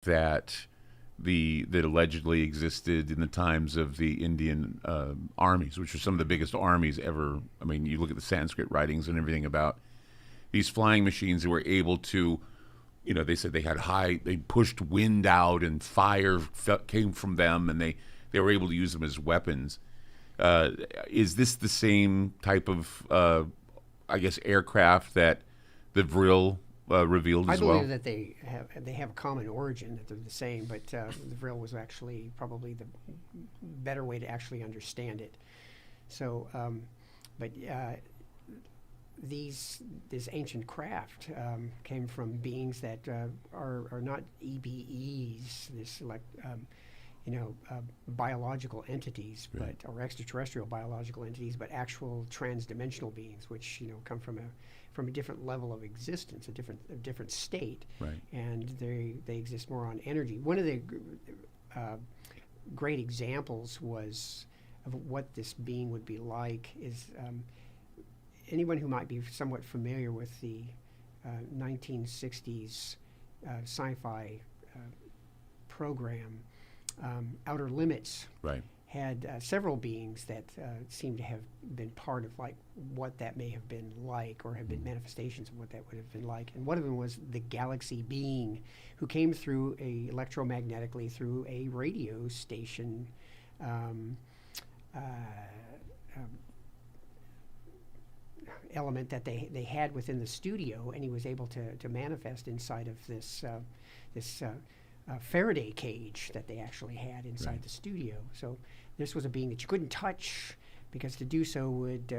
that that allegedly existed in the times of the Indian armies, which are some of the biggest armies ever. I mean, you look at the Sanskrit writings and everything about these flying machines that were able to, they said they pushed wind out and fire came from them, and they were able to use them as weapons. Is this the same type of, I guess, aircraft that the Vril revealed I as well? believe that they have a common origin, that they're the same, but the Vril was actually probably the better way to actually understand it. So, but this ancient craft came from beings that are not EBEs, biological entities, Right. or extraterrestrial biological entities, but actual transdimensional beings, which come from a different level of existence, a different state, Right. and they exist more on energy. One of the great examples was of what this being would be like is anyone who might be somewhat familiar with the 1960s sci-fi program Outer Limits Right. had several beings that seemed to have been part of like what that may have been like, or have been manifestations of what that would have been like. And one of them was the galaxy being, who came through electromagnetically through a radio station um, uh, um, element that they had within the studio, and he was able to manifest inside of this Faraday cage that they actually had inside Right. the studio. So this was a being that you couldn't touch, because to do so would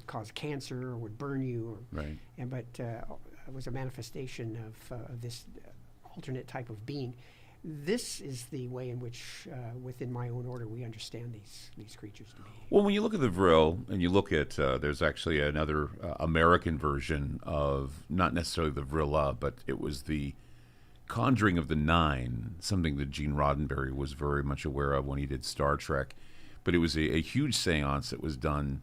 cause cancer or would burn you. Right. But it was a manifestation of this alternate type of being. This is the way in which, within my own order, we understand these creatures to be. Well, when you look at the Vril and you look at, there's actually another American version of not necessarily the Vril, but it was the Conjuring of the Nine, something that Gene Roddenberry was very much aware of when he did Star Trek. But it was a huge seance that was done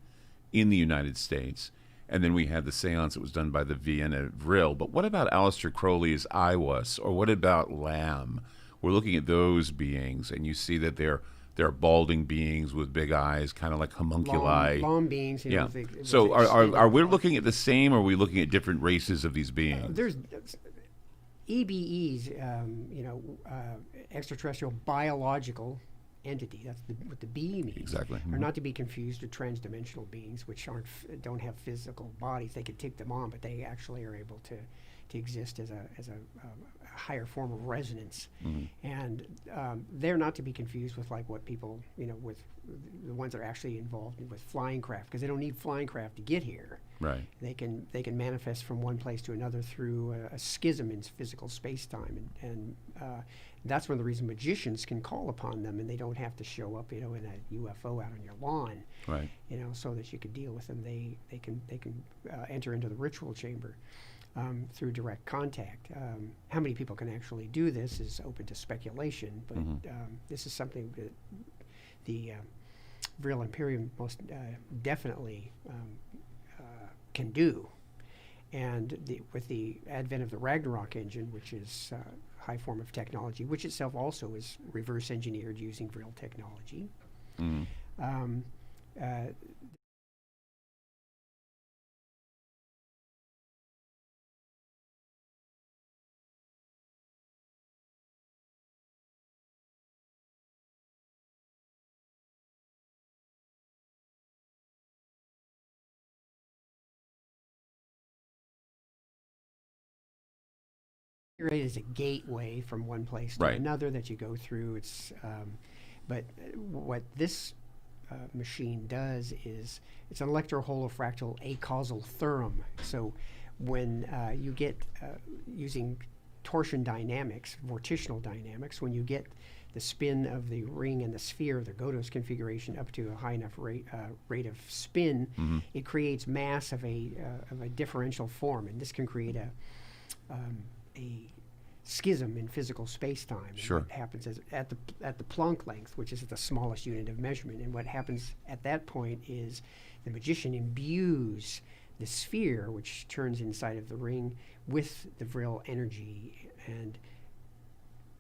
in the United States. And then we had the seance that was done by the Vienna Vril. But what about Aleister Crowley's Aiwas? Or what about Lamb? We're looking at those beings, and you see that they're balding beings with big eyes, kind of like homunculi. Long beings, Yeah. with So extended- are we looking at the same, or are we looking at different races of these beings? There's EBEs, extraterrestrial biological entity. That's what the B means. Exactly. Are not to be confused with transdimensional beings, which don't have physical bodies. They could take them on, but they actually are able to exist as a higher form of resonance. And they're not to be confused with like what people, with the ones that are actually involved with flying craft, because they don't need flying craft to get here. Right. They can manifest from one place to another through a schism in physical space-time, and that's one of the reasons magicians can call upon them, and they don't have to show up, in a UFO out on your lawn, Right. so that you could deal with them. They can enter into the ritual chamber through direct contact. How many people can actually do this is open to speculation, but this is something that the Vril Imperium most definitely can do. And with the advent of the Ragnarok engine, which is a high form of technology, which itself also is reverse engineered using Vril technology, um, uh, it is a gateway from one place to Right. another that you go through. But what this machine does is it's an electroholofractal acausal theorem. So when you get using torsion dynamics, vortitional dynamics, when you get the spin of the ring and the sphere, the Godos configuration, up to a high enough rate of spin, it creates mass of a differential form, and this can create a schism in physical space-time. Sure. What happens is at the Planck length, which is the smallest unit of measurement, and what happens at that point is the magician imbues the sphere, which turns inside of the ring, with the Vril energy, and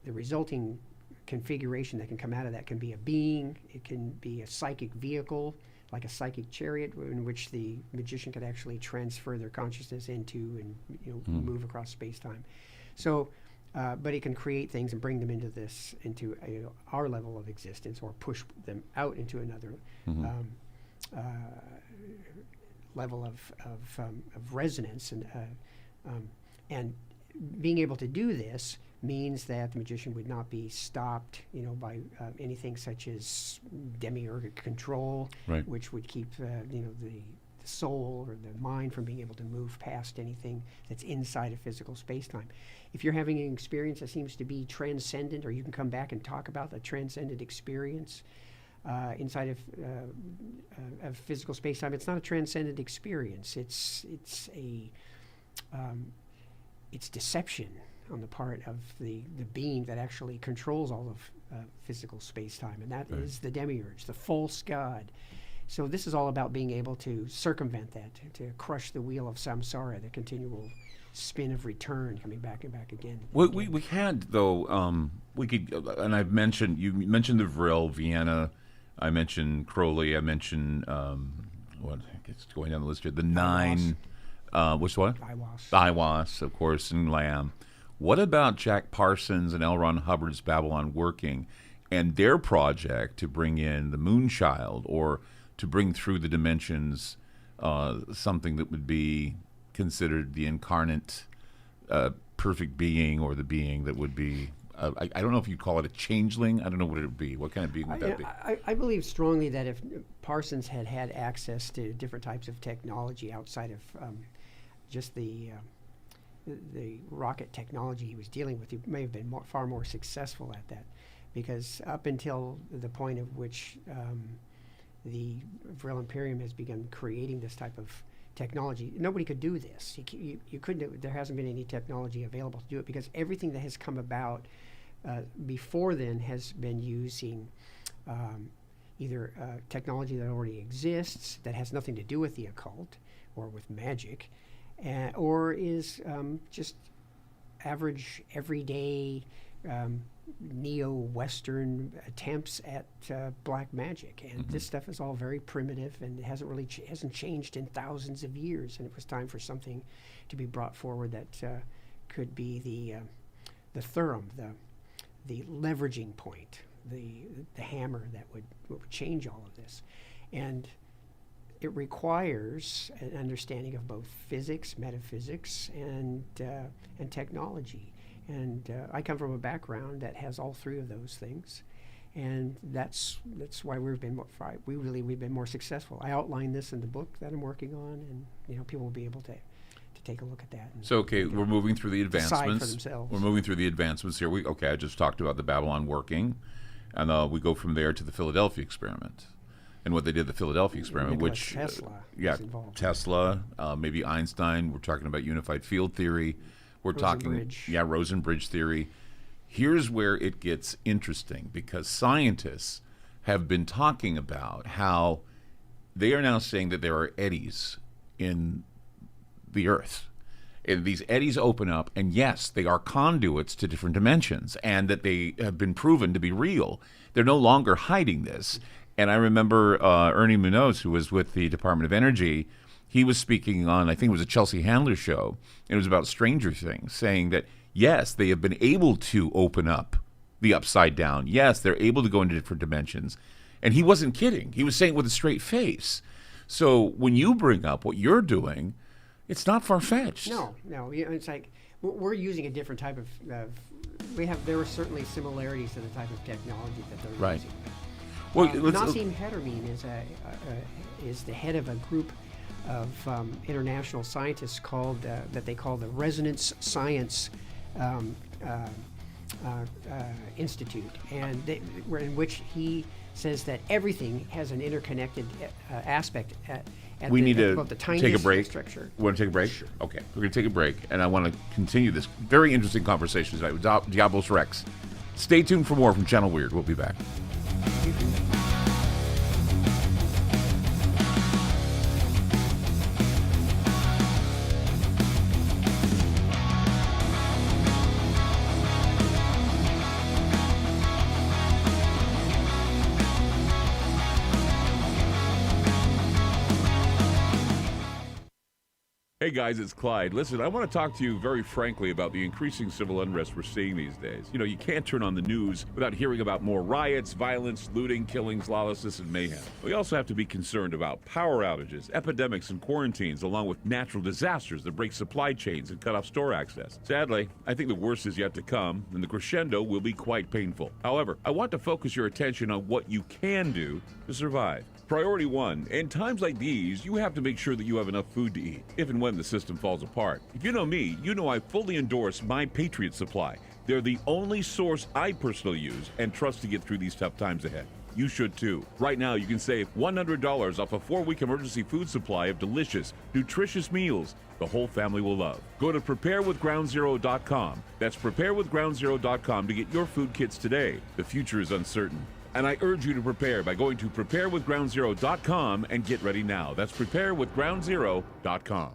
the resulting configuration that can come out of that can be a being, it can be a psychic vehicle, like a psychic chariot, in which the magician could actually transfer their consciousness into and move across space-time. So, but it can create things and bring them into our level of existence, or push them out into another level of resonance, and being able to do this means that the magician would not be stopped, by anything such as demiurgic control, right, which would keep the soul or the mind from being able to move past anything that's inside of physical space-time. If you're having an experience that seems to be transcendent, or you can come back and talk about the transcendent experience inside of physical space-time, it's not a transcendent experience. It's deception on the part of the being that actually controls all of physical space-time, and that is the demiurge, the false god. So this is all about being able to circumvent that, to crush the wheel of samsara, the continual spin of return, coming back and back again. We had, though, we could, and you mentioned the Vril, Vienna, I mentioned Crowley, I mentioned, it's going down the list here, the Nine, which one? Iwas, of course, and Lamb. What about Jack Parsons and L. Ron Hubbard's Babylon Working and their project to bring in the Moonchild, or to bring through the dimensions something that would be considered the incarnate perfect being, or the being that would be, I don't know if you'd call it a changeling. I don't know what it would be. What kind of being would that be? I believe strongly that if Parsons had access to different types of technology outside of just the rocket technology he was dealing with, he may have been far more successful at that, because up until the point of which the Vril Imperium has begun creating this type of technology, nobody could do this. You couldn't. There hasn't been any technology available to do it, because everything that has come about before then has been using either technology that already exists that has nothing to do with the occult or with magic, or is just average, everyday, neo-Western attempts at black magic. And this stuff is all very primitive, and it hasn't really hasn't changed in thousands of years. And it was time for something to be brought forward that could be the Thurum, the leveraging point, the hammer that would change all of this. And it requires an understanding of both physics, metaphysics, and technology. And I come from a background that has all three of those things, and that's why we've been more successful. I outline this in the book that I'm working on, and people will be able to take a look at that. So we're moving through the advancements. Decide for themselves. We're moving through the advancements here. I just talked about the Babylon Working, and we go from there to the Philadelphia experiment. And what they did, the Philadelphia experiment, which Tesla was involved. Tesla, maybe Einstein. We're talking about unified field theory. We're talking Rosenbridge theory. Here's where it gets interesting, because scientists have been talking about how they are now saying that there are eddies in the Earth. And these eddies open up, and yes, they are conduits to different dimensions, and that they have been proven to be real. They're no longer hiding this. And I remember Ernie Munoz, who was with the Department of Energy, he was speaking on, I think it was a Chelsea Handler show, and it was about Stranger Things, saying that, yes, they have been able to open up the upside down. Yes, they're able to go into different dimensions. And he wasn't kidding. He was saying it with a straight face. So when you bring up what you're doing, it's not far-fetched. No. It's like we're using a different type of there are certainly similarities to the type of technology that they're using. Well, Nassim Haramein is the head of a group of international scientists called that they call the Resonance Science Institute, and in which he says that everything has an interconnected aspect. We need to take a break. Structure. Want to take a break? Sure. Okay, we're going to take a break, and I want to continue this very interesting conversation tonight with Diablos Rex. Stay tuned for more from Channel Weird. We'll be back. Hey guys, it's Clyde. Listen, I want to talk to you very frankly about the increasing civil unrest we're seeing these days. You know, you can't turn on the news without hearing about more riots, violence, looting, killings, lawlessness, and mayhem. We also have to be concerned about power outages, epidemics, and quarantines, along with natural disasters that break supply chains and cut off store access. Sadly, I think the worst is yet to come, and the crescendo will be quite painful. However, I want to focus your attention on what you can do to survive. Priority one, in times like these, you have to make sure that you have enough food to eat, if and when the system falls apart. If you know me, you know I fully endorse My Patriot Supply. They're the only source I personally use and trust to get through these tough times ahead. You should too. Right now, you can save $100 off a 4-week emergency food supply of delicious, nutritious meals the whole family will love. Go to preparewithgroundzero.com. That's preparewithgroundzero.com to get your food kits today. The future is uncertain, and I urge you to prepare by going to preparewithgroundzero.com and get ready now. That's preparewithgroundzero.com.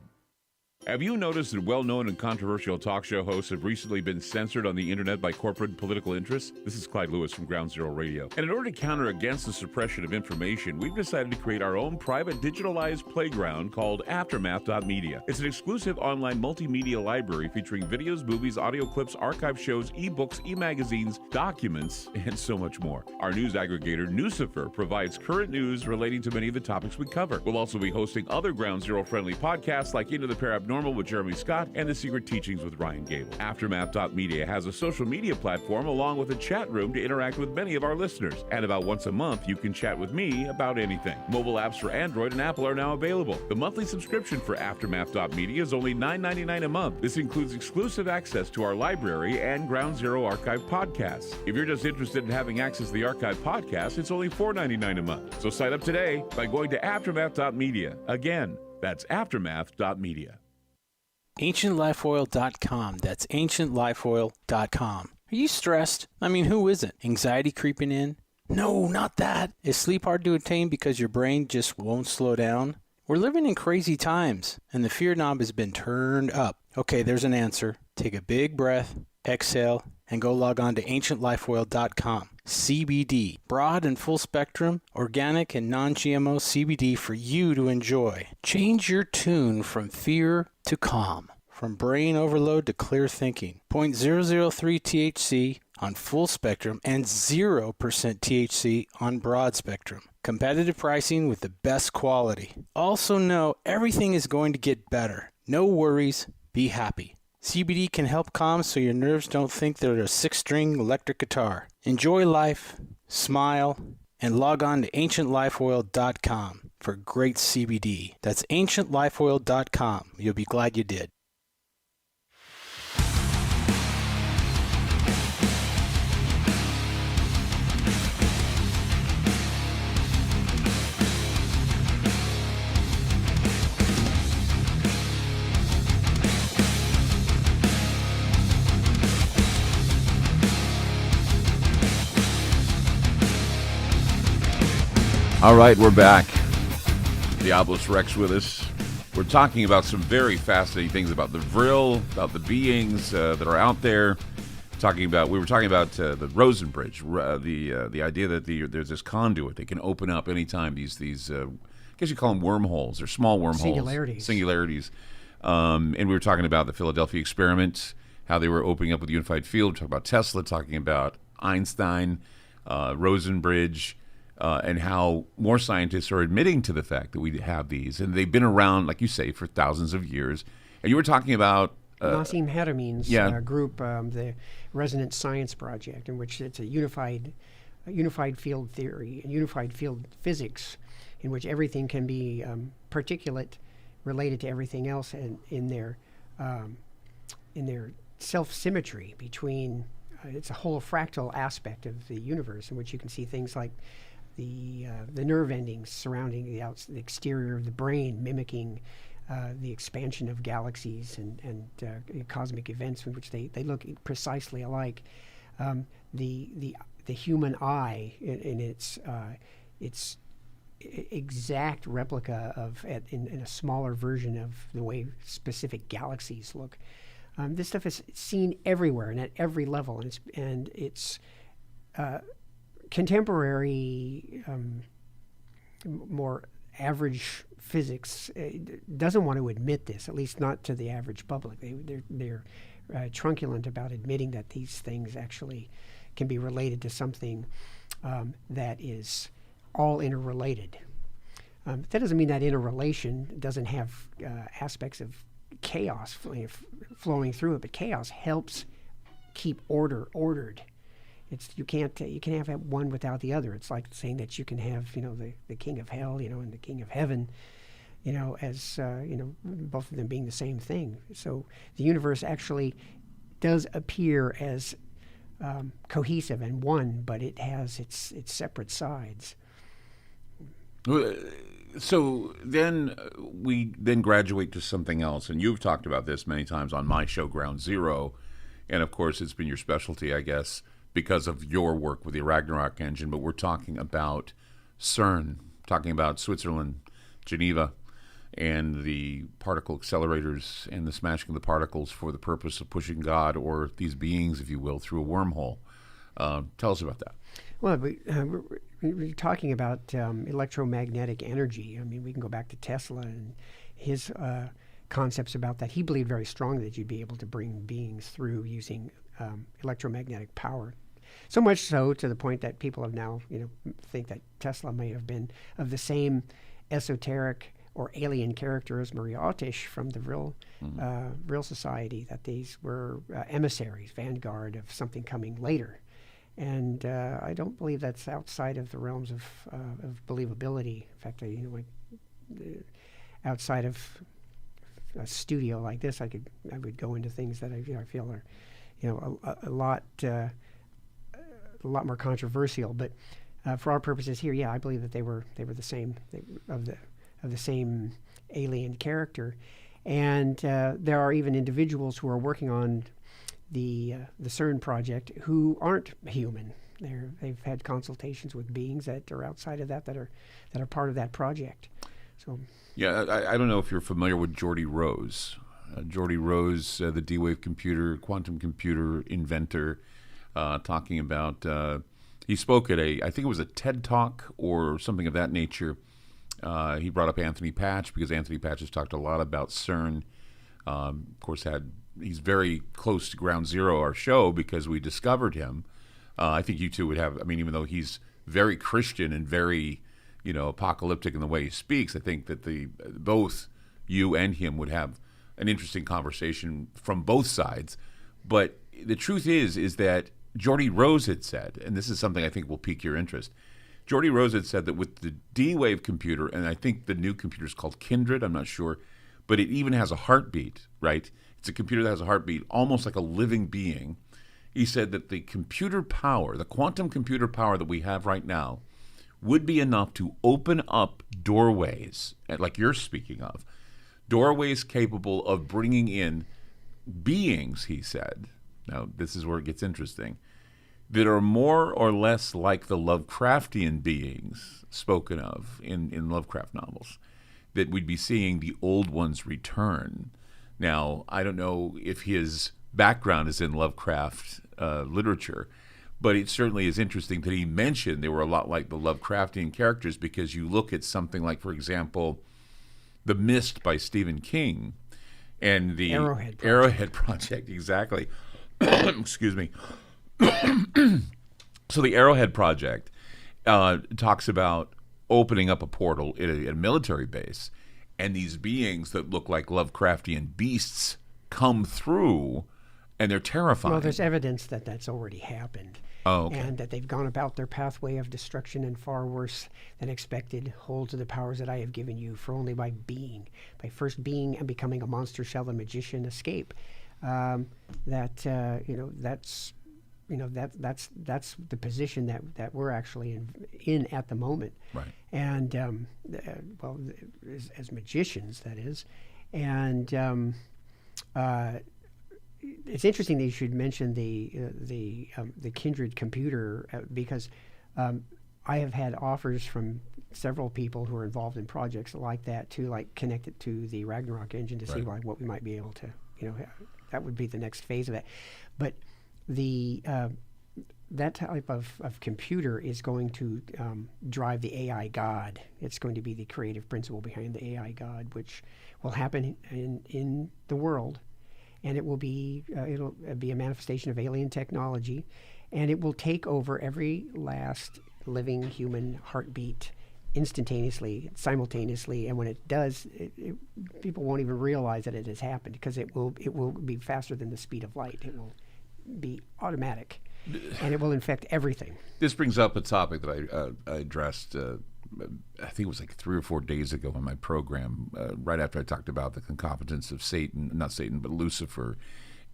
Have you noticed that well-known and controversial talk show hosts have recently been censored on the internet by corporate and political interests? This is Clyde Lewis from Ground Zero Radio. And in order to counter against the suppression of information, we've decided to create our own private digitalized playground called Aftermath.media. It's an exclusive online multimedia library featuring videos, movies, audio clips, archive shows, ebooks, e-magazines, documents, and so much more. Our news aggregator, Newsifer, provides current news relating to many of the topics we cover. We'll also be hosting other Ground Zero-friendly podcasts like Into the Paranormal with Jeremy Scott and The Secret Teachings with Ryan Gable. Aftermath.media has a social media platform along with a chat room to interact with many of our listeners. And about once a month, you can chat with me about anything. Mobile apps for Android and Apple are now available. The monthly subscription for Aftermath.media is only $9.99 a month. This includes exclusive access to our library and Ground Zero archive podcasts. If you're just interested in having access to the archive podcast, it's only $4.99 a month. So sign up today by going to Aftermath.media. Again, that's Aftermath.media. AncientLifeOil.com. That's AncientLifeOil.com. Are you stressed? I mean, who isn't? Anxiety creeping in? No, not that. Is sleep hard to attain because your brain just won't slow down? We're living in crazy times, and the fear knob has been turned up. Okay, there's an answer. Take a big breath, exhale, and go log on to AncientLifeOil.com. CBD, broad and full spectrum, organic and non-GMO CBD for you to enjoy. Change your tune from fear to calm, from brain overload to clear thinking. 0.003 THC on full spectrum and 0% THC on broad spectrum. Competitive pricing with the best quality. Also know everything is going to get better. No worries, be happy. CBD can help calm so your nerves don't think they're a 6-string electric guitar. Enjoy life, smile, and log on to AncientLifeOil.com for great CBD. That's AncientLifeOil.com. You'll be glad you did. All right, we're back. Diablos Rex with us. We're talking about some very fascinating things about the Vril, about the beings that are out there. We were talking about the Rosen Bridge, the idea that there's this conduit that can open up anytime. These I guess you call them wormholes or small wormholes, singularities. And we were talking about the Philadelphia experiment, how they were opening up with the unified field. We talking about Tesla, talking about Einstein, Rosen Bridge. And how more scientists are admitting to the fact that we have these. And they've been around, like you say, for thousands of years. And you were talking about... Nassim Harameyn's group, the Resonance Science Project, in which it's a unified field theory and unified field physics, in which everything can be particulate related to everything else, and in their self-symmetry between... it's a holofractal aspect of the universe in which you can see things like the nerve endings surrounding the exterior of the brain, mimicking the expansion of galaxies and cosmic events in which they look precisely alike. The human eye in its exact replica of in a smaller version of the way specific galaxies look. This stuff is seen everywhere and at every level, and it's contemporary, more average physics doesn't want to admit this, at least not to the average public. They're truculent about admitting that these things actually can be related to something that is all interrelated. That doesn't mean that interrelation doesn't have aspects of chaos flowing through it, but chaos helps keep ordered. You can't have one without the other. It's like saying that you can have the king of hell and the king of heaven, as both of them being the same thing. So the universe actually does appear as cohesive and one, but it has its separate sides. So then we graduate to something else, and you've talked about this many times on my show, Ground Zero, and of course it's been your specialty, I guess, because of your work with the Ragnarok engine. But we're talking about CERN, talking about Switzerland, Geneva, and the particle accelerators and the smashing of the particles for the purpose of pushing God, or these beings, if you will, through a wormhole. Tell us about that. Well, we're talking about electromagnetic energy. I mean, we can go back to Tesla and his concepts about that. He believed very strongly that you'd be able to bring beings through using electromagnetic power. So much so to the point that people have now, think that Tesla may have been of the same esoteric or alien character as Maria Otish from the Real Society, that these were emissaries, vanguard of something coming later. And I don't believe that's outside of the realms of believability. In fact, outside of a studio like this, I would go into things that I feel are, a lot more controversial. But for our purposes here, yeah, I believe that they were the same of the same alien character. And there are even individuals who are working on the CERN project who aren't human. They've had consultations with beings that are outside of that are part of that project. So yeah, I don't know if you're familiar with Geordie Rose. Geordie Rose, the D-Wave computer, quantum computer inventor, talking about. He spoke at I think it was a TED Talk or something of that nature. He brought up Anthony Patch because Anthony Patch has talked a lot about CERN. Of course, he's very close to Ground Zero, our show, because we discovered him. I think you two would have. I mean, even though he's very Christian and very, apocalyptic in the way he speaks, I think that both you and him would have an interesting conversation from both sides. But the truth is that Geordie Rose had said, and this is something I think will pique your interest. Geordie Rose had said that with the D-Wave computer, and I think the new computer is called Kindred, I'm not sure, but it even has a heartbeat, right? It's a computer that has a heartbeat, almost like a living being. He said that the computer power, the quantum computer power that we have right now, would be enough to open up doorways, like you're speaking of, doorways capable of bringing in beings, he said. Now, this is where it gets interesting, that are more or less like the Lovecraftian beings spoken of in Lovecraft novels, that we'd be seeing the old ones return. Now, I don't know if his background is in Lovecraft literature, but it certainly is interesting that he mentioned they were a lot like the Lovecraftian characters, because you look at something like, for example, The Mist by Stephen King and the Arrowhead Project, exactly. Excuse me. So the Arrowhead Project talks about opening up a portal at a military base, and these beings that look like Lovecraftian beasts come through, and they're terrifying. Well, there's evidence that that's already happened. Oh, okay. And that they've gone about their pathway of destruction, and far worse than expected. Hold to the powers that I have given you, for only by first being and becoming a monster shall the magician escape. That's the position that we're actually in at the moment. Right. And as magicians, that is. And it's interesting that you should mention the Kindred computer, because I have had offers from several people who are involved in projects like that to connect it to the Ragnarok engine to see what we might be able to, that would be the next phase of that. But the that type of computer is going to drive the AI God. It's going to be the creative principle behind the AI God, which will happen in the world, and it will be it'll be a manifestation of alien technology, and it will take over every last living human heartbeat instantaneously, simultaneously, and when it does, people won't even realize that it has happened because it will be faster than the speed of light. It will be automatic, and it will infect everything. This brings up a topic that I addressed, I think it was like 3 or 4 days ago on my program, right after I talked about the concomitance of not Satan, but Lucifer,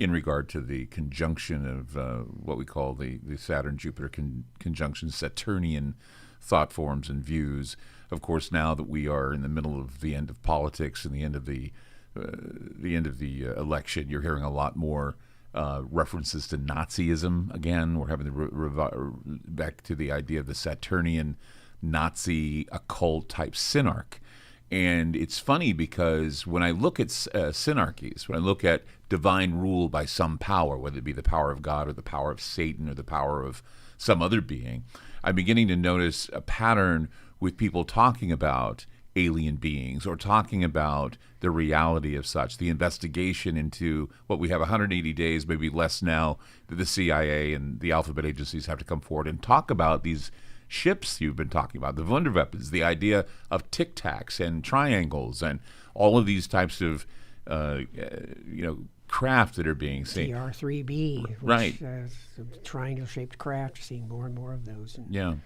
in regard to the conjunction of what we call the Saturn-Jupiter conjunction, Saturnian thought forms and views. Of course, now that we are in the middle of the end of politics and the end of the election, you're hearing a lot more references to Nazism again. We're having to back to the idea of the Saturnian Nazi occult type synarch. And it's funny because when I look at synarchies, when I look at divine rule by some power, whether it be the power of God or the power of Satan or the power of some other being, I'm beginning to notice a pattern with people talking about alien beings or talking about the reality of such, the investigation into what we have 180 days, maybe less now, that the CIA and the alphabet agencies have to come forward and talk about these ships you've been talking about, the Wunderweapons, the idea of tic tacs and triangles and all of these types of craft that are being seen. TR-3B, which right? Triangle-shaped craft. Seeing more and more of those. Yeah,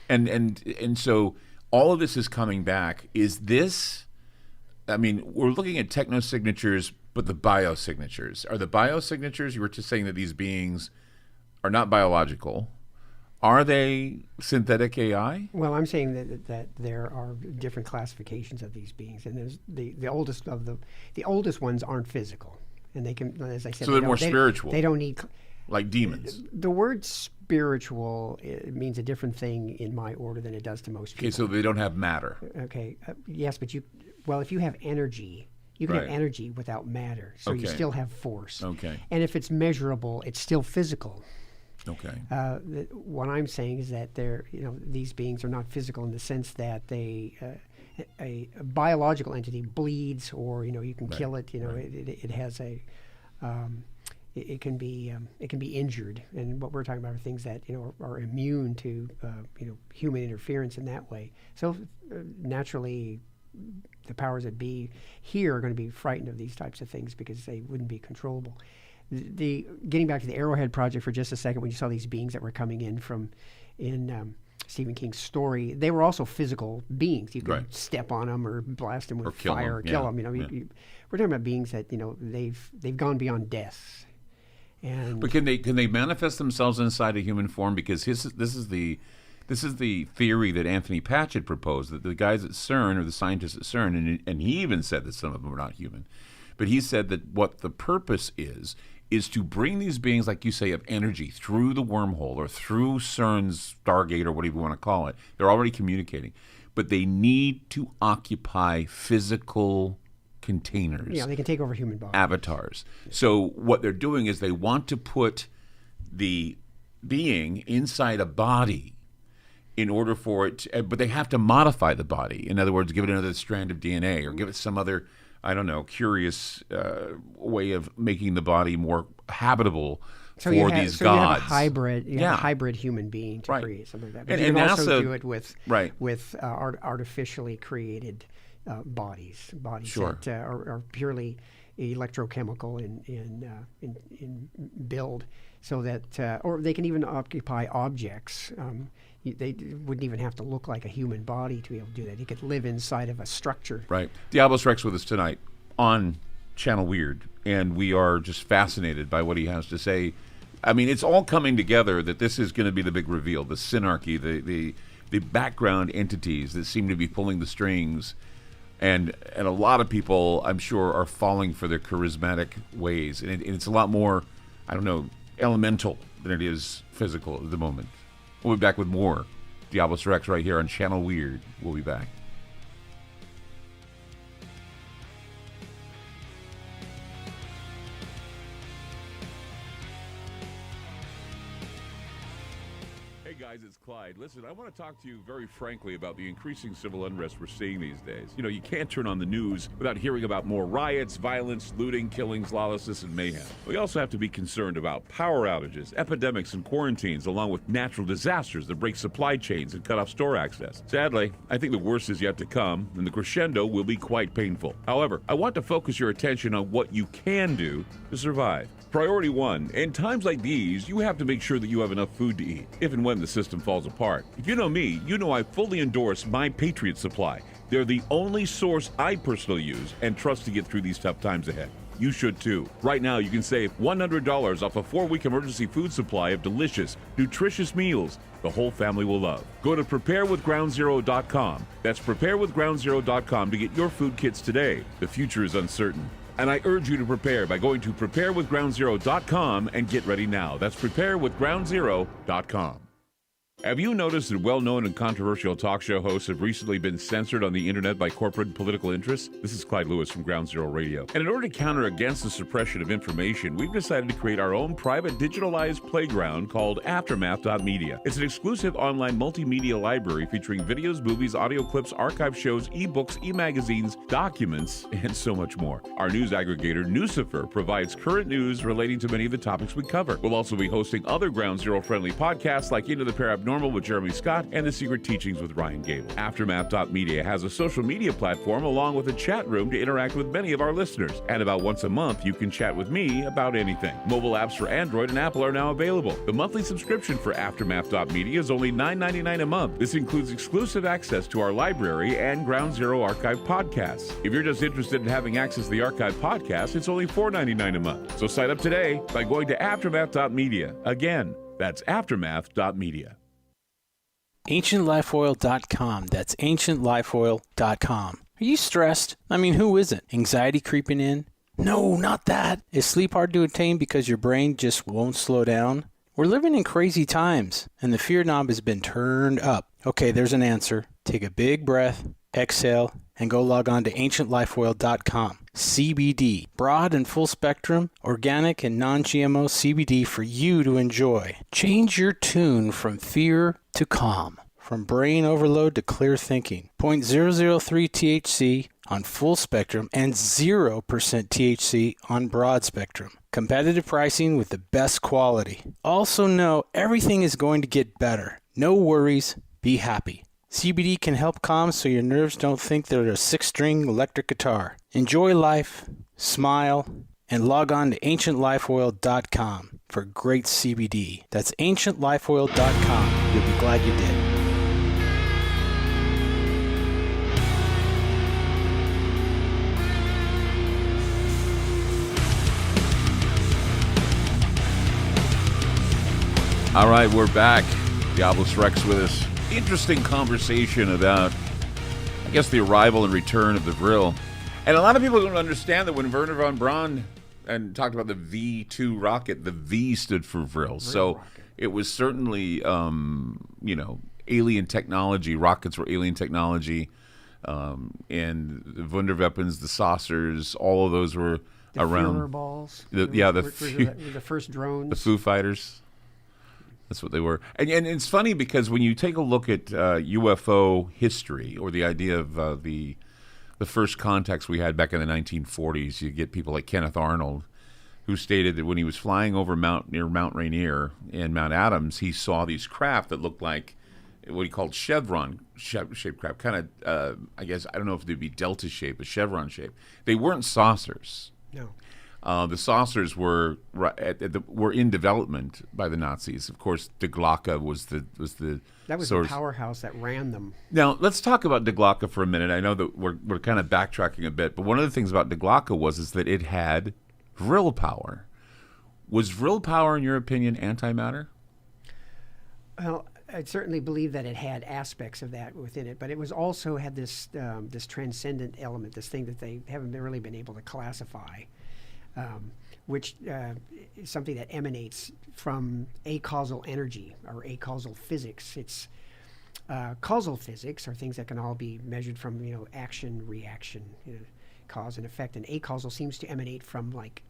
and so all of this is coming back. Is this? I mean, we're looking at techno-signatures, but the biosignatures. Are the biosignatures, you were just saying that these beings are not biological. Are they synthetic AI? Well, I'm saying that there are different classifications of these beings, and there's the oldest ones aren't physical, and they can, as I said, so they're more spiritual. They don't need like demons. The word spiritual means a different thing in my order than it does to most people. Okay, so they don't have matter. Okay, yes, but if you have energy, you can have energy without matter, so you still have force. Okay. And if it's measurable, it's still physical. Okay. What I'm saying is that these beings are not physical in the sense that a biological entity bleeds, or you can kill it. It has it can be injured, and what we're talking about are things that are immune to human interference in that way. So naturally, the powers that be here are going to be frightened of these types of things because they wouldn't be controllable. Getting back to the Arrowhead Project for just a second, when you saw these beings that were coming in Stephen King's story, they were also physical beings. You could step on them or blast them with fire or kill them. We're talking about beings that they've gone beyond death. But can they manifest themselves inside a human form? Because this is the theory that Anthony Patchett proposed, that the guys at CERN, or the scientists at CERN, and he even said that some of them are not human, but he said that what the purpose is to bring these beings, like you say, of energy through the wormhole or through CERN's Stargate or whatever you want to call it. They're already communicating. But they need to occupy physical containers. Yeah, they can take over human bodies. Avatars. So what they're doing is they want to put the being inside a body in order for it but they have to modify the body. In other words, give it another strand of DNA or give it some other, I don't know, curious way of making the body more habitable for these gods. You have a hybrid human being to create something like that. But you can also do it with artificially created bodies that are purely electrochemical in build, so that or they can even occupy objects. They wouldn't even have to look like a human body to be able to do that. He could live inside of a structure. Right. Diablos Rex with us tonight on Channel Weird, and we are just fascinated by what he has to say. I mean, it's all coming together that this is going to be the big reveal, the synarchy, the background entities that seem to be pulling the strings, and a lot of people, I'm sure, are falling for their charismatic ways, and it's a lot more, I don't know, elemental than it is physical at the moment. We'll be back with more Diablos Rex right here on Channel Weird. We'll be back. guys, it's Clyde. Listen, I want to talk to you very frankly about the increasing civil unrest we're seeing these days. You know, you can't turn on the news without hearing about more riots, violence, looting, killings, lawlessness, and mayhem. We also have to be concerned about power outages, epidemics, and quarantines, along with natural disasters that break supply chains and cut off store access. Sadly, I think the worst is yet to come, and the crescendo will be quite painful. However, I want to focus your attention on what you can do to survive. Priority one, in times like these, you have to make sure that you have enough food to eat, if and when the system falls apart. If you know me, you know I fully endorse My Patriot Supply. They're the only source I personally use and trust to get through these tough times ahead. You should too. Right now, you can save $100 off a 4-week emergency food supply of delicious, nutritious meals the whole family will love. Go to preparewithgroundzero.com. That's preparewithgroundzero.com to get your food kits today. The future is uncertain, and I urge you to prepare by going to preparewithgroundzero.com and get ready now. That's preparewithgroundzero.com. Have you noticed that well-known and controversial talk show hosts have recently been censored on the internet by corporate and political interests? This is Clyde Lewis from Ground Zero Radio. And in order to counter against the suppression of information, we've decided to create our own private digitalized playground called Aftermath.media. It's an exclusive online multimedia library featuring videos, movies, audio clips, archive shows, ebooks, e-magazines, documents, and so much more. Our news aggregator, Nucifer, provides current news relating to many of the topics we cover. We'll also be hosting other Ground Zero-friendly podcasts like Into the Paranormal with Jeremy Scott and The Secret Teachings with Ryan Gable. Aftermath.media has a social media platform along with a chat room to interact with many of our listeners. And about once a month, you can chat with me about anything. Mobile apps for Android and Apple are now available. The monthly subscription for Aftermath.media is only $9.99 a month. This includes exclusive access to our library and Ground Zero archive podcasts. If you're just interested in having access to the archive podcast, it's only $4.99 a month. So sign up today by going to Aftermath.media. Again, that's Aftermath.media. AncientLifeOil.com. That's AncientLifeOil.com. Are you stressed? I mean, who isn't? Anxiety creeping in? No, not that. Is sleep hard to attain because your brain just won't slow down? We're living in crazy times, and the fear knob has been turned up. Okay, there's an answer. Take a big breath, exhale, and go log on to AncientLifeOil.com. CBD, broad and full spectrum, organic and non-GMO CBD for you to enjoy. Change your tune from fear to calm, from brain overload to clear thinking. 0.003 THC on full spectrum and 0% THC on broad spectrum. Competitive pricing with the best quality. Also know everything is going to get better. No worries, be happy. CBD can help calm so your nerves don't think they're a 6-string electric guitar. Enjoy life, smile, and log on to AncientLifeOil.com for great CBD. That's AncientLifeOil.com. You'll be glad you did. All right, we're back. Diabolus Rex with us. Interesting conversation about, I guess, the arrival and return of the Vril. And a lot of people don't understand that when Wernher von Braun and talked about the V2 rocket, the V stood for Vril. So rocket. It was certainly, alien technology. Rockets were alien technology. And the Wunderweapons, the saucers, all of those were The around. Führer balls. The First drones. The Foo Fighters. That's what they were. And it's funny because when you take a look at UFO history, or the idea of the first contacts we had back in the 1940s, you get people like Kenneth Arnold, who stated that when he was flying over near Mount Rainier and Mount Adams, he saw these craft that looked like what he called chevron-shaped craft. Kind of, I guess, I don't know if they'd be delta shape, but chevron shape. They weren't saucers. No. The saucers were in development by the Nazis. Of course, De Glocke was the That was source. the powerhouse that ran them. Now let's talk about De Glocke for a minute. I know that we're kind of backtracking a bit, but one of the things about De Glocke is that it had Vril power. Was Vril power, in your opinion, antimatter? Well, I certainly believe that it had aspects of that within it, but it was also had this this transcendent element, this thing that they haven't really been able to classify. Which is something that emanates from acausal energy or acausal physics. It's causal physics are things that can all be measured from action, reaction, cause and effect, and acausal seems to emanate from like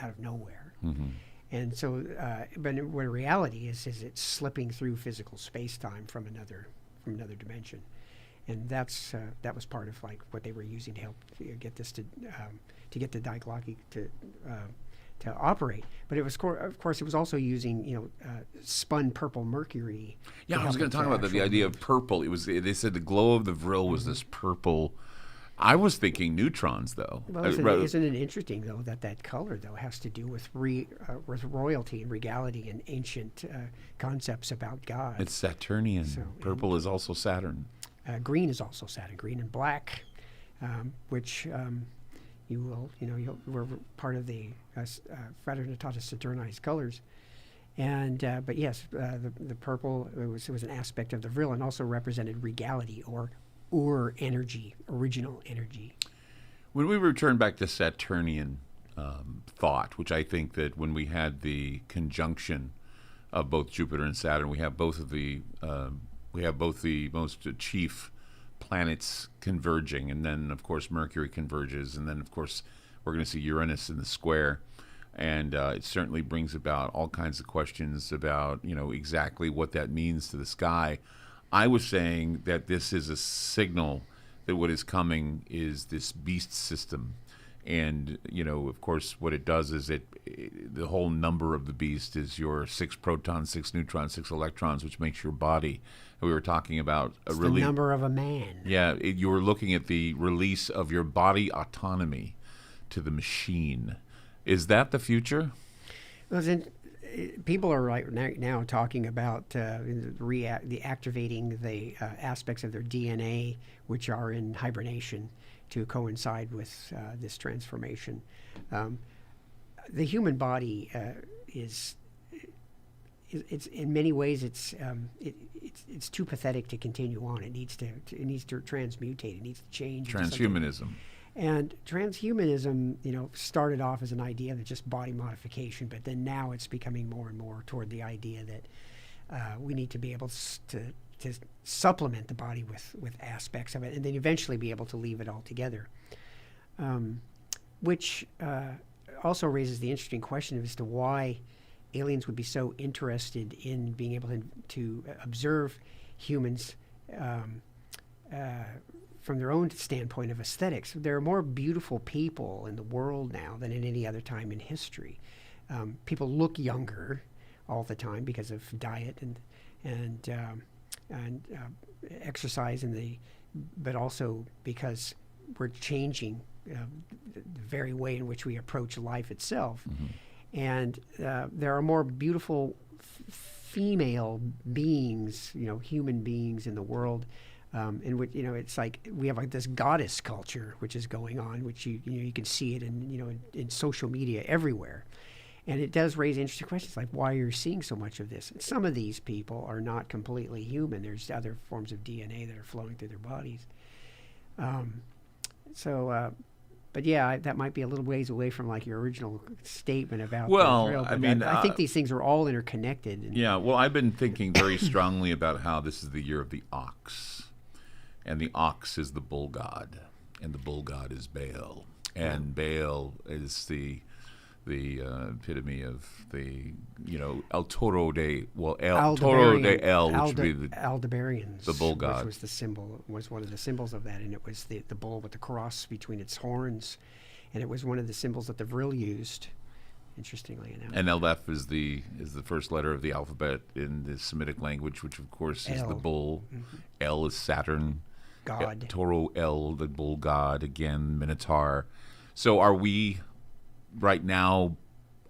out of nowhere. Mm-hmm. And so, but what reality is it's slipping through physical space-time from another dimension, and that was part of like what they were using to help get this to get the Diglocki to operate. But it was, of course, it was also using spun purple mercury. Yeah, I was going to talk about that. The idea of purple. They said the glow of the Vril was this purple. I was thinking neutrons, though. Well, isn't it interesting, though, that color, though, has to do with royalty and regality and ancient concepts about God. It's Saturnian. Purple is also Saturn. Green is also Saturn. Green and black, which we're part of the Fraternitatis Saturni's colors. And but yes, the purple was an aspect of the Vril and also represented regality or energy, original energy. When we return back to Saturnian thought, which I think that when we had the conjunction of both Jupiter and Saturn, we have both the most chief planets converging, and then of course Mercury converges, and then of course we're going to see Uranus in the square, and it certainly brings about all kinds of questions about exactly what that means to the sky. I was saying that this is a signal that what is coming is this beast system. And, of course, what it does is the whole number of the beast is your 6 protons, 6 neutrons, 6 electrons, which makes your body. And we were talking about the number of a man. Yeah, you were looking at the release of your body autonomy to the machine. Is that the future? Well, people are right now talking about activating the aspects of their DNA which are in hibernation to coincide with this transformation. The human body it's in many ways it's too pathetic to continue on. It needs to transmutate. It needs to change. Transhumanism. And transhumanism, started off as an idea that just body modification, but then now it's becoming more and more toward the idea that we need to be able to supplement the body with aspects of it, and then eventually be able to leave it all together. Which also raises the interesting question as to why aliens would be so interested in being able to observe humans from their own standpoint of aesthetics. There are more beautiful people in the world now than at any other time in history. People look younger all the time because of diet and exercise, but also because we're changing the very way in which we approach life itself. Mm-hmm. And there are more beautiful female beings, human beings in the world. In which it's like we have this goddess culture which is going on, which you can see it in social media everywhere, and it does raise interesting questions like why you're seeing so much of this. And some of these people are not completely human. There's other forms of DNA that are flowing through their bodies. But yeah, that might be a little ways away from like your original statement about. Well, I think these things are all interconnected. Yeah. Well, I've been thinking very strongly about how this is the year of the ox. And the ox is the bull god, and the bull god is Baal, and Baal is the epitome of the El Toro de El, which would be the Aldebarians, the bull god, was one of the symbols of that, and it was the bull with the cross between its horns, and it was one of the symbols that the Vril used. Interestingly enough. And Aleph is the first letter of the alphabet in the Semitic language, which of course is the bull. Mm-hmm. El is Saturn. God. Toro El, the bull god, again, Minotaur. So are we, right now,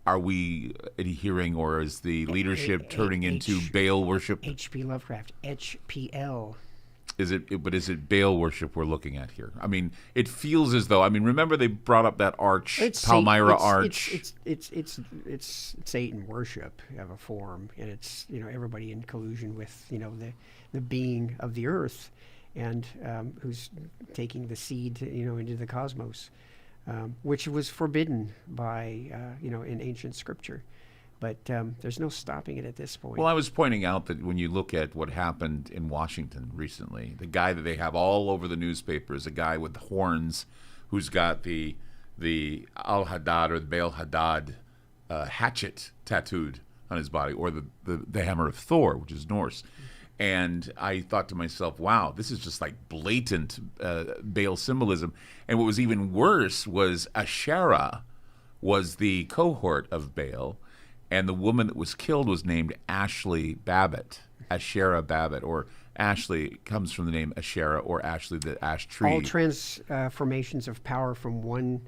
adhering, or is the leadership turning into Baal worship? H.P. Lovecraft, HPL. Is it Baal worship we're looking at here? I mean, it feels as though, remember they brought up that arch, Palmyra arch. It's Satan worship of a form, and it's everybody in collusion with the being of the earth, and who's taking the seed into the cosmos, which was forbidden by in ancient scripture. But there's no stopping it at this point. Well, I was pointing out that when you look at what happened in Washington recently, the guy that they have all over the newspapers, a guy with horns who's got the Al-Haddad or the Baal Haddad hatchet tattooed on his body, or the hammer of Thor, which is Norse. And I thought to myself, wow, this is just like blatant Baal symbolism. And what was even worse was Asherah was the cohort of Baal, and the woman that was killed was named Ashley Babbitt, Asherah Babbitt, or Ashley comes from the name Asherah, or Ashley, the ash tree. All transformations of power from one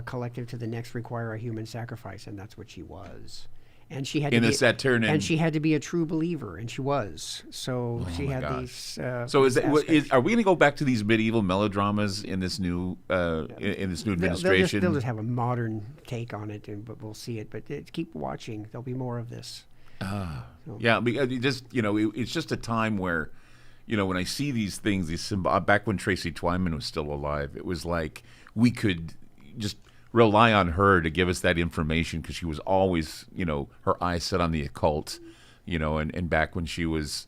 collective to the next require a human sacrifice, and that's what she was. And she had In to the be, Saturnian. and she had to be a true believer, and she was. So she my had gosh. these. So is that aspects. are we going to go back to these medieval melodramas in this new in this new administration? They'll just have a modern take on it, but we'll see it. But keep watching. There'll be more of this. Yeah, because it's just a time where, when I see these things, back when Tracy Twyman was still alive, it was like we could just rely on her to give us that information, because she was always, her eyes set on the occult, and back when she was,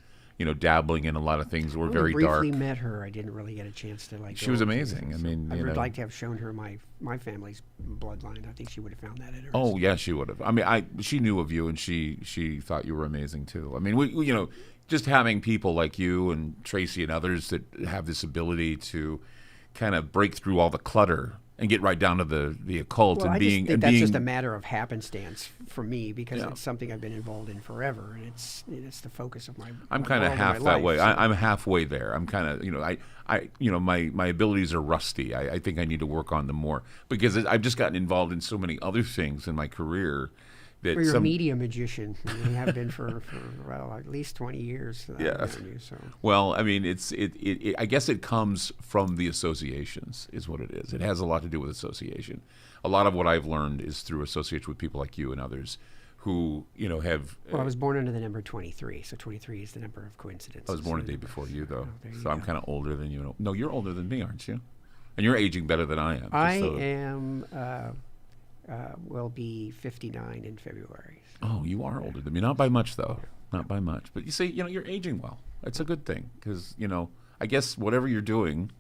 dabbling in a lot of things that were very dark. I briefly met her. I didn't really get a chance to She go was into amazing. it. I mean, I would like to have shown her my family's bloodline. I think she would have found that interesting. Oh yeah, she would have. I mean, she knew of you, and she thought you were amazing too. I mean, we just having people like you and Tracy and others that have this ability to kind of break through all the clutter and get right down to the occult, Well, and I being just think and that's being just a matter of happenstance for me, because Yeah. it's something I've been involved in forever, and it's the focus of my. I'm my kind of world and half my that way. life, so- I'm halfway there. I'm kind of, my abilities are rusty. I think I need to work on them more, because I've just gotten involved in so many other things in my career that Well, you're a media magician. You have been for at least 20 years. That Yeah. I've known you, so. Well, I mean, I guess it comes from the associations, is what it is. It has a lot to do with association. A lot of what I've learned is through association with people like you and others who, have. Well, I was born under the number 23, so 23 is the number of coincidences. I was born a day before you, though, there you so I'm go. kind of older than you. No, you're older than me, aren't you? And you're aging better than I am. I just so- am. Will be 59 in February. Oh, you are older than me. Not by much, though. Not by much. But you see, you're aging well. That's a good thing, because, I guess whatever you're doing,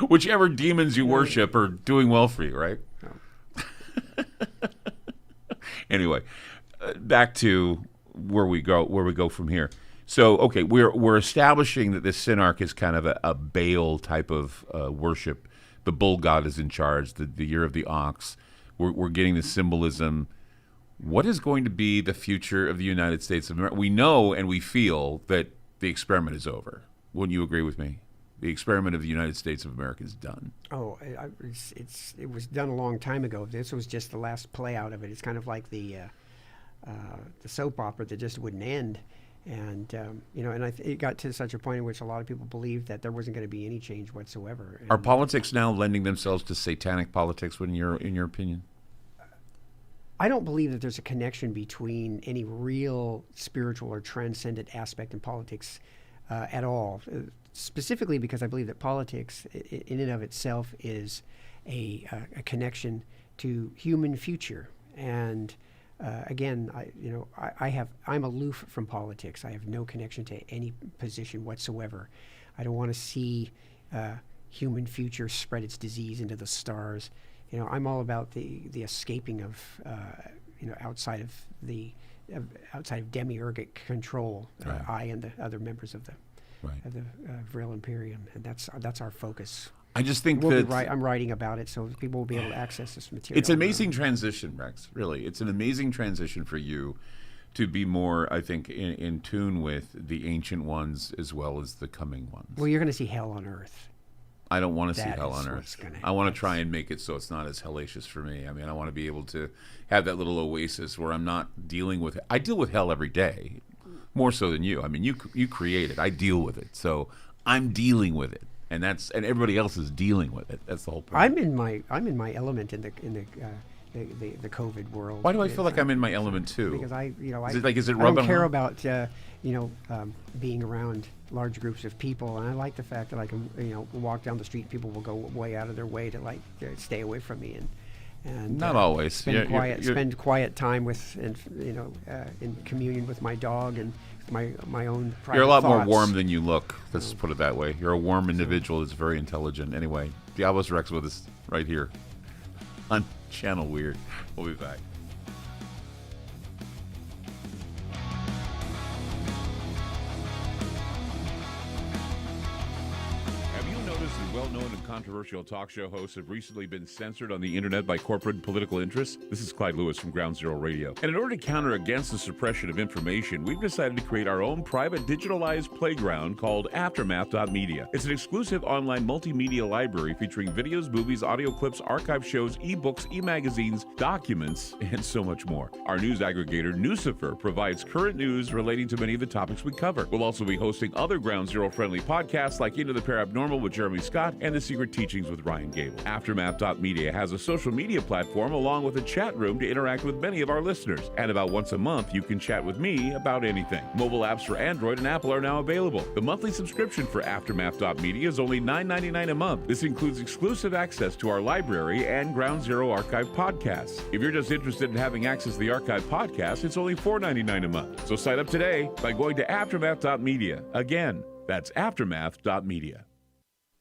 whichever demons you worship are doing well for you, right? Anyway, back to where we go from here. So, okay, we're establishing that this Synarch is kind of a Baal type of worship. The bull god is in charge. The year of the ox. We're getting the symbolism. What is going to be the future of the United States of America? We know and we feel that the experiment is over. Wouldn't you agree with me? The experiment of the United States of America is done. Oh, it was done a long time ago. This was just the last play out of it. It's kind of like the soap opera that just wouldn't end. And it got to such a point in which a lot of people believed that there wasn't going to be any change whatsoever. Are And politics now lending themselves to satanic politics? In your opinion? I don't believe that there's a connection between any real spiritual or transcendent aspect in politics at all. Specifically because I believe that politics, in and of itself, is a connection to human future. And again, I'm aloof from politics. I have no connection to any position whatsoever. I don't want to see human future spread its disease into the stars. I'm all about the escaping of outside of demiurgic control. Right. I and the other members of the Right. Vril Imperium, and that's our focus. I just think We'll be that I'm writing about it, so people will be able to access this material. it's an amazing transition, Rex. Really, it's an amazing transition for you to be more, I think, in tune with the ancient ones as well as the coming ones. Well, you're going to see hell on earth. I don't want to see That hell is on what's earth. gonna I want to happen. try and make it so it's not as hellacious for me. I mean, I want to be able to have that little oasis where I'm not dealing with it. I deal with hell every day, more so than you. I mean, you create it. I deal with it. So I'm dealing with it, and everybody else is dealing with it. That's the whole point. I'm in my element in the COVID world. Why do I feel like I'm in my element too? Because is it I rubbing don't care off? about being around large groups of people, and I like the fact that I can walk down the street. People will go way out of their way to stay away from me and Not always. spend You're- spend quiet time with in communion with my dog and my own private You're a lot more thoughts. warm than you look. Let's put it that way. You're a warm individual that's very intelligent. Anyway, Diablos Rex with us right here. on Channel Weird. We'll be back. Well-known and controversial talk show hosts have recently been censored on the internet by corporate and political interests. This is Clyde Lewis from Ground Zero Radio. And in order to counter against the suppression of information, we've decided to create our own private digitalized playground called Aftermath.media. It's an exclusive online multimedia library featuring videos, movies, audio clips, archive shows, ebooks, e-magazines, documents, and so much more. Our news aggregator, Newsifer, provides current news relating to many of the topics we cover. We'll also be hosting other Ground Zero-friendly podcasts like Into the Paranormal with Jeremy Scott and The Secret Teachings with Ryan Gable. Aftermath.media has a social media platform along with a chat room to interact with many of our listeners. And about once a month, you can chat with me about anything. Mobile apps for Android and Apple are now available. The monthly subscription for Aftermath.media is only $9.99 a month. This includes exclusive access to our library and Ground Zero archive podcasts. If you're just interested in having access to the archive podcast, it's only $4.99 a month. So sign up today by going to Aftermath.media. Again, that's Aftermath.media.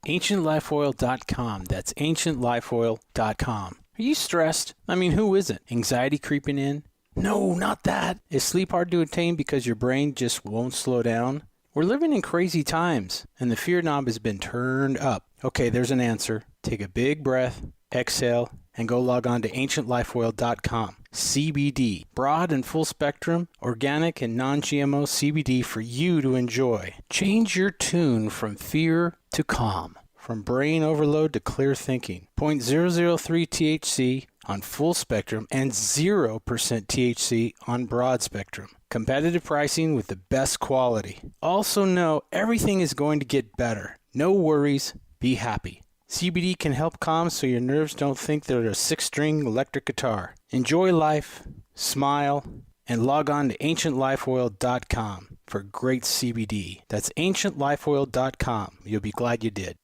AncientLifeOil.com. That's AncientLifeOil.com. Are you stressed? I mean, who isn't? Anxiety creeping in? No, not that. Is sleep hard to attain because your brain just won't slow down? We're living in crazy times, and the fear knob has been turned up. Okay, there's an answer. Take a big breath, exhale, and go log on to AncientLifeOil.com. CBD, broad and full spectrum, organic and non-GMO CBD for you to enjoy. Change your tune from fear to calm, from brain overload to clear thinking. 0.003 THC on full spectrum and 0% THC on broad spectrum. Competitive pricing with the best quality. Also know everything is going to get better. No worries, be happy. CBD can help calm so your nerves don't think they're a 6-string electric guitar. Enjoy life, smile, and log on to AncientLifeOil.com for great CBD. That's AncientLifeOil.com. You'll be glad you did.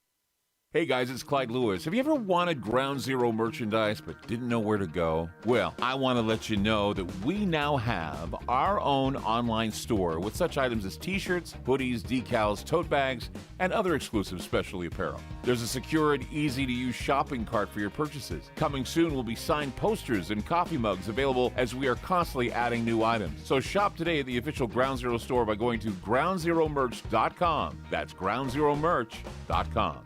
Hey guys, it's Clyde Lewis. Have you ever wanted Ground Zero merchandise but didn't know where to go? Well, I want to let you know that we now have our own online store with such items as t-shirts, hoodies, decals, tote bags, and other exclusive specialty apparel. There's a secure and easy-to-use shopping cart for your purchases. Coming soon will be signed posters and coffee mugs available as we are constantly adding new items. So shop today at the official Ground Zero store by going to groundzeromerch.com. That's groundzeromerch.com.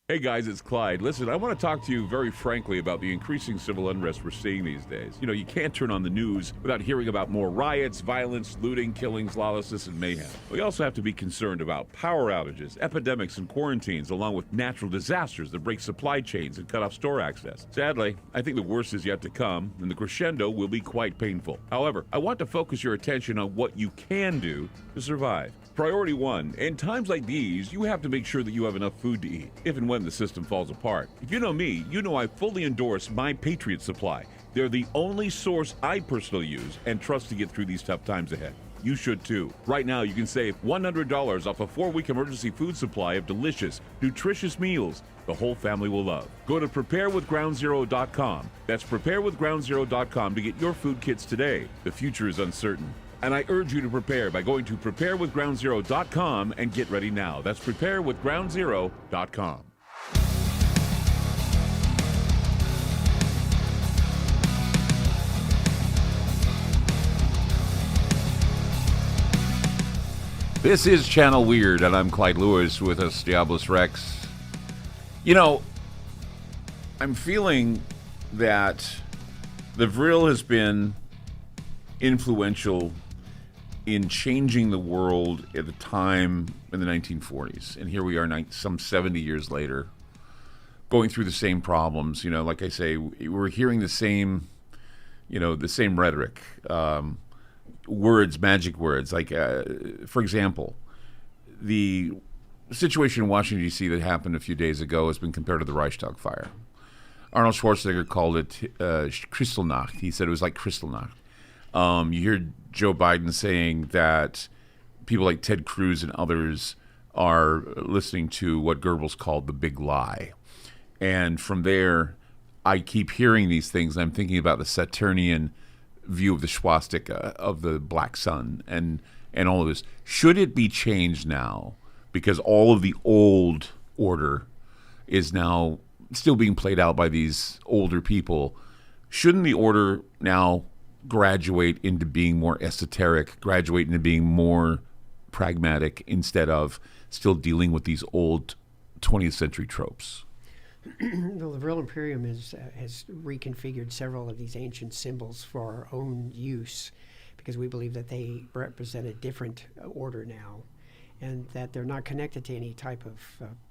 Hey guys, it's Clyde. Listen, I want to talk to you very frankly about the increasing civil unrest we're seeing these days. You know, you can't turn on the news without hearing about more riots, violence, looting, killings, lawlessness, and mayhem. We also have to be concerned about power outages, epidemics, and quarantines, along with natural disasters that break supply chains and cut off store access. Sadly, I think the worst is yet to come, and the crescendo will be quite painful. However, I want to focus your attention on what you can do to survive. Priority 1, in times like these, you have to make sure that you have enough food to eat, if and when the system falls apart. If you know me, you know I fully endorse My Patriot Supply. They're the only source I personally use and trust to get through these tough times ahead. You should too. Right now, you can save $100 off a 4-week emergency food supply of delicious, nutritious meals the whole family will love. Go to preparewithgroundzero.com. That's preparewithgroundzero.com to get your food kits today. The future is uncertain, and I urge you to prepare by going to preparewithgroundzero.com and get ready now. That's preparewithgroundzero.com. This is Channel Weird, and I'm Clyde Lewis with us, Diablos Rex. You know, I'm feeling that the Vril has been influential in changing the world at the time in the 1940s. And here we are some 70 years later, going through the same problems. You know, like I say, we're hearing the same rhetoric. Words, magic words. Like, for example, the situation in Washington, D.C. that happened a few days ago has been compared to the Reichstag fire. Arnold Schwarzenegger called it Kristallnacht. He said it was like Kristallnacht. You hear Joe Biden saying that people like Ted Cruz and others are listening to what Goebbels called the big lie. And from there, I keep hearing these things, and I'm thinking about the Saturnian view of the swastika, of the black sun, and all of this. Should it be changed now? Because all of the old order is now still being played out by these older people. Shouldn't the order now graduate into being more esoteric, graduate into being more pragmatic instead of still dealing with these old 20th century tropes? Well, the Vril Imperium has reconfigured several of these ancient symbols for our own use because we believe that they represent a different order now and that they're not connected to any type of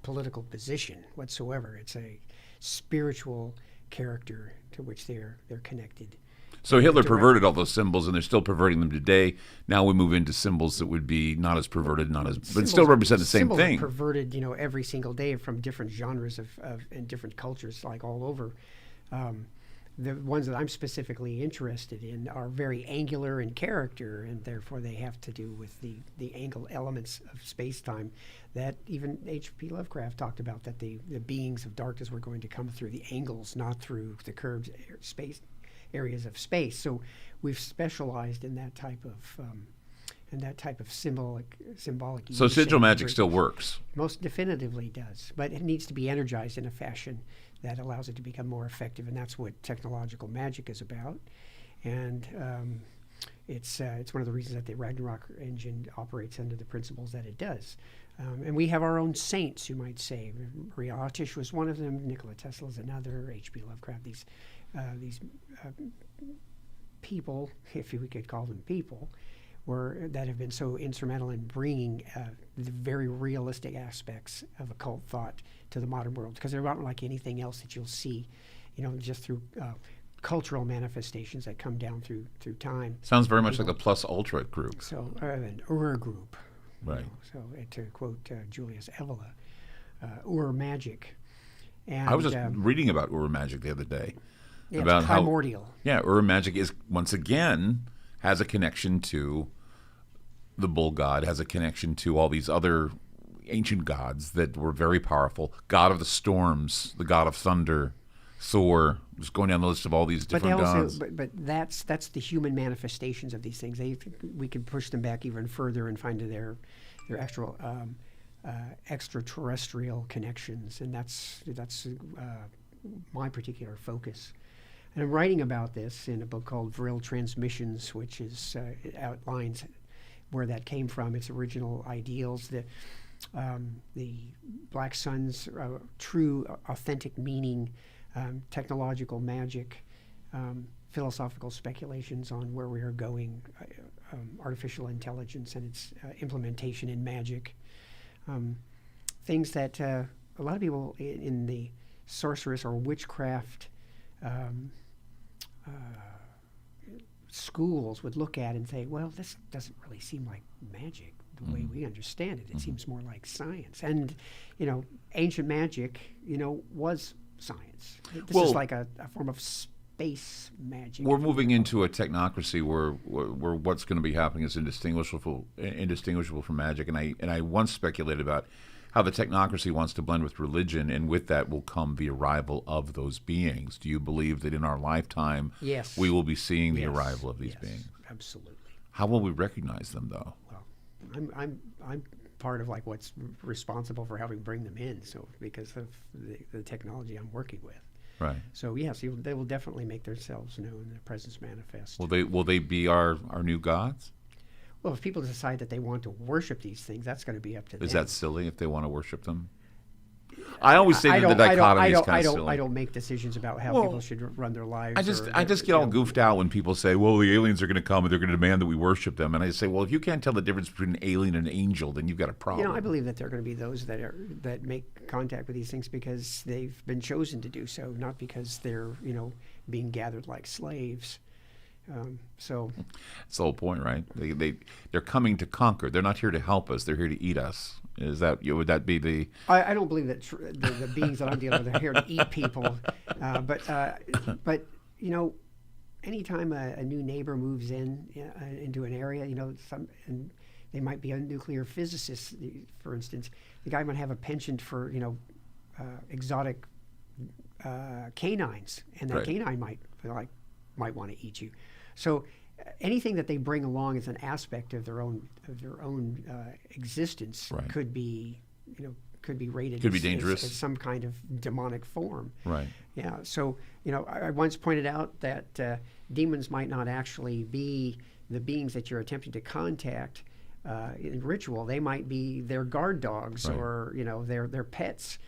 political position whatsoever. It's a spiritual character to which they're connected. So Hitler perverted all those symbols, and they're still perverting them today. Now we move into symbols that would be not as perverted, but still represent the same thing. Symbols are perverted, every single day from different genres of and different cultures, like all over. The ones that I'm specifically interested in are very angular in character, and therefore they have to do with the angle elements of space-time that even H.P. Lovecraft talked about, that the beings of darkness were going to come through the angles, not through the curved areas of space. So we've specialized in that type of symbolic So use sigil and magic still interpretation. works. Most definitively does, but it needs to be energized in a fashion that allows it to become more effective, and that's what technological magic is about. And it's one of the reasons that the Ragnarok engine operates under the principles that it does. And we have our own saints, you might say. Maria Otish was one of them. Nikola Tesla is another. H.P. Lovecraft. These people, if we could call them people, that have been so instrumental in bringing the very realistic aspects of occult thought to the modern world, because they're not like anything else that you'll see, just through cultural manifestations that come down through time. Sounds very much like a plus ultra group. So an group. Right. So to quote Julius Evola, magic. And I was just reading about magic the other day. Yeah, about it's primordial. Magic is, once again, has a connection to the bull god, has a connection to all these other ancient gods that were very powerful. God of the storms, the god of thunder, Thor, just going down the list of all these different gods. But that's the human manifestations of these things. We could push them back even further and find their actual extraterrestrial connections, and that's my particular focus. And I'm writing about this in a book called Vril Transmissions, which it outlines where that came from, its original ideals, the Black Sun's true, authentic meaning, technological magic, philosophical speculations on where we are going, artificial intelligence and its implementation in magic, things that a lot of people in the sorceress or witchcraft schools would look at and say, well, this doesn't really seem like magic the way we understand it. It seems more like science. And, ancient magic, was science. This is like a form of space magic. We're moving into a technocracy where what's going to be happening is indistinguishable from magic. And I once speculated about how the technocracy wants to blend with religion, and with that will come the arrival of those beings. Do you believe that in our lifetime, yes, we will be seeing the arrival of these beings? Absolutely. How will we recognize them, though? Well, I'm part of what's responsible for helping bring them in. So because of the technology I'm working with. Right. So yes, they will definitely make themselves known, their presence manifest. Will they be our new gods? Well, if people decide that they want to worship these things, that's going to be up to them. Is that silly if they want to worship them? I always say that the dichotomy is kind of silly. I don't make decisions about how people should run their lives. I just get all goofed out when people say, well, the aliens are going to come and they're going to demand that we worship them. And I say, well, if you can't tell the difference between an alien and an angel, then you've got a problem. I believe that there are going to be those that make contact with these things because they've been chosen to do so, not because they're, being gathered like slaves. So that's the whole point, right? They're coming to conquer. They're not here to help us. They're here to eat us. Would that be the? I don't believe that the beings that I'm dealing with are here to eat people. But anytime a new neighbor moves into an area, and they might be a nuclear physicist, for instance. The guy might have a penchant for exotic canines, and that canine might want to eat you. So anything that they bring along as an aspect of their own existence could be could be rated Could be as, dangerous. as some kind of demonic form. Right. Yeah. So, I once pointed out that demons might not actually be the beings that you're attempting to contact in ritual. They might be their guard dogs, Right. or their pets,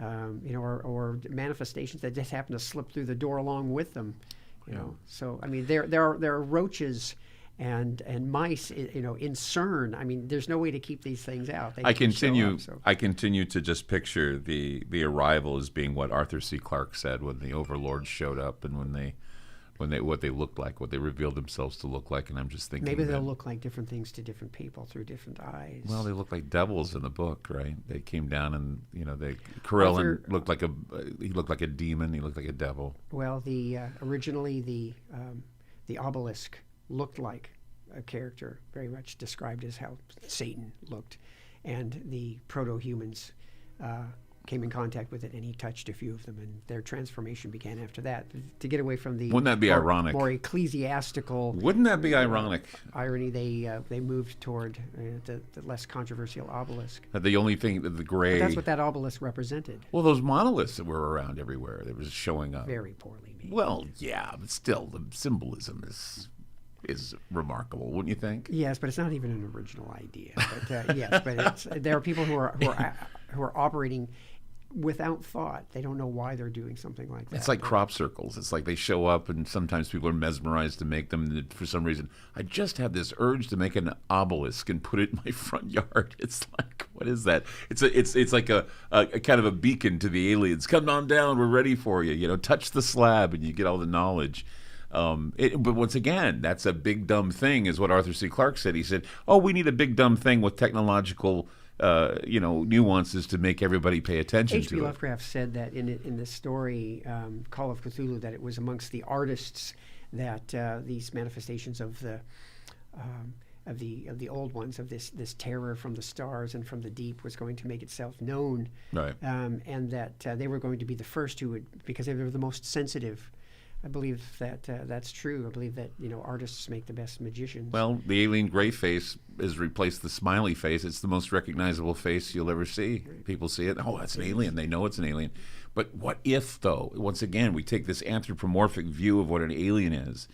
or manifestations that just happen to slip through the door along with them. So I mean, there are roaches and mice, in CERN. I mean, there's no way to keep these things out. They I just show continue. up, so. I continue to just picture the arrival as being what Arthur C. Clarke said when the overlords showed up, and when they what they looked like, what they revealed themselves to look like. And I'm just thinking, Maybe they'll look like different things to different people through different eyes. Well, they look like devils in the book, right? They came down, and Corellin looked like a demon. He looked like a devil. Well, originally the obelisk looked like a character, very much described as how Satan looked, and the proto-humans came in contact with it, and he touched a few of them, and their transformation began after that. To get away from the Wouldn't that be ironic? More ecclesiastical. Wouldn't that be ironic? Irony. They moved toward the less controversial obelisk. The only thing, the gray. But that's what that obelisk represented. Well, those monoliths that were around everywhere, that was showing up. Very poorly made. Well, yeah, but still, the symbolism is remarkable, wouldn't you think? Yes, but it's not even an original idea. But yes, but there are people who are operating without thought. They don't know why they're doing something like that. It's like crop circles. It's like they show up, and sometimes people are mesmerized to make them. And for some reason, I just had this urge to make an obelisk and put it in my front yard. It's like, what is that? It's like a kind of a beacon to the aliens. Come on down, we're ready for you. Touch the slab, and you get all the knowledge. But once again, that's a big dumb thing, is what Arthur C. Clarke said. He said, "Oh, we need a big dumb thing with technological." Nuances to make everybody pay attention to H.P. it. Lovecraft said that in the story Call of Cthulhu, that it was amongst the artists that these manifestations of the old ones, of this terror from the stars and from the deep, was going to make itself known, right? And that they were going to be the first who would, because they were the most sensitive. I believe that that's true. I believe that artists make the best magicians. Well, the alien gray face has replaced the smiley face. It's the most recognizable face you'll ever see. People see it. Oh, that's an alien. They know it's an alien. But what if, though? Once again, we take this anthropomorphic view of what an alien is,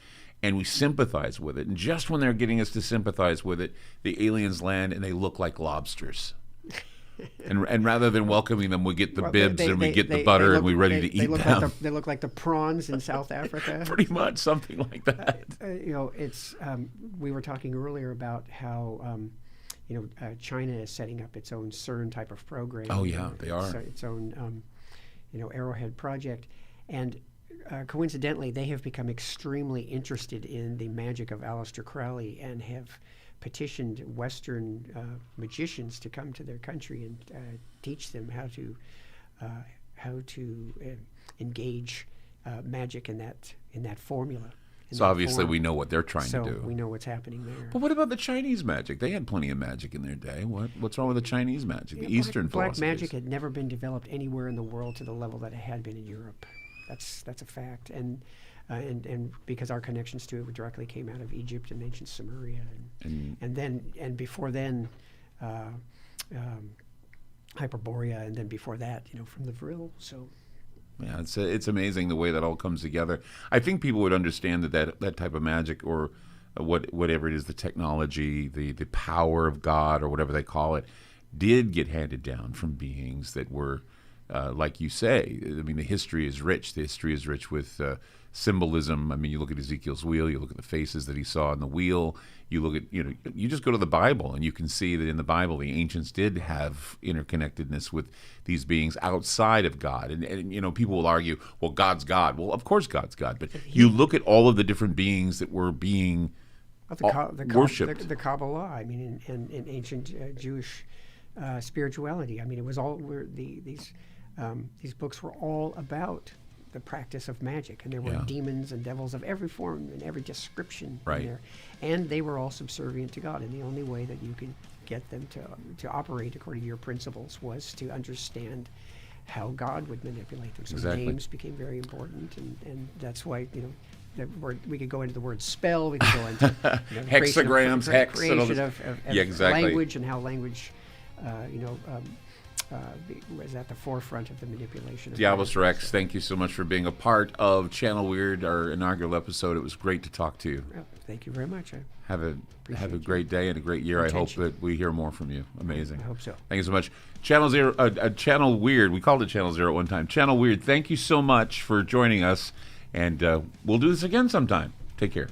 and we sympathize with it. And just when they're getting us to sympathize with it, the aliens land and they look like lobsters. And rather than welcoming them, we get the bibs and we get the butter and we're ready to eat them. They look like the prawns in South Africa. Pretty much, something like that. It's we were talking earlier about how China is setting up its own CERN type of program. Oh yeah, they are. Its own Arrowhead project, and coincidentally, they have become extremely interested in the magic of Aleister Crowley and have petitioned Western magicians to come to their country and teach them how to engage magic in that formula. So obviously we know what they're trying to do. So we know what's happening there. But what about the Chinese magic? They had plenty of magic in their day. What's wrong with the Chinese magic? The Eastern black philosophies? magic had never been developed anywhere in the world to the level that it had been in Europe. That's a fact. And because our connections to it directly came out of Egypt and ancient Sumeria, and before then, Hyperborea, and then before that, from the Vril. So, yeah, it's amazing the way that all comes together. I think people would understand that type of magic, or whatever it is, the technology, the power of God, or whatever they call it, did get handed down from beings that were, like you say. I mean, the history is rich. The history is rich with symbolism. I mean, you look at Ezekiel's wheel, you look at the faces that he saw on the wheel, you look at, you just go to the Bible and you can see that in the Bible the ancients did have interconnectedness with these beings outside of God. And people will argue, well, God's God. Well, of course God's God, but you look at all of the different beings that were being worshipped. The Kabbalah, I mean, in ancient Jewish spirituality. I mean, it was all these books were all about the practice of magic, and there were demons and devils of every form and every description in there, and they were all subservient to God. And the only way that you could get them to operate according to your principles was to understand how God would manipulate them. So exactly. Names became very important, and that's why we could go into the word spell. We could go into hexagrams, hex, creation of exactly. language, and how language was at the forefront of the manipulation of Diablos images. Rex, thank you so much for being a part of Channel Weird, our inaugural episode. It was great to talk to you. Well, thank you very much. I Have a Appreciate great day and a great year. I hope Attention. that we hear more from you. Amazing. hope so. Thank you so much. Channel Weird. We called it Channel Zero at one time. Channel Weird. Thank you so much for joining us, and we'll do this again sometime. Take care.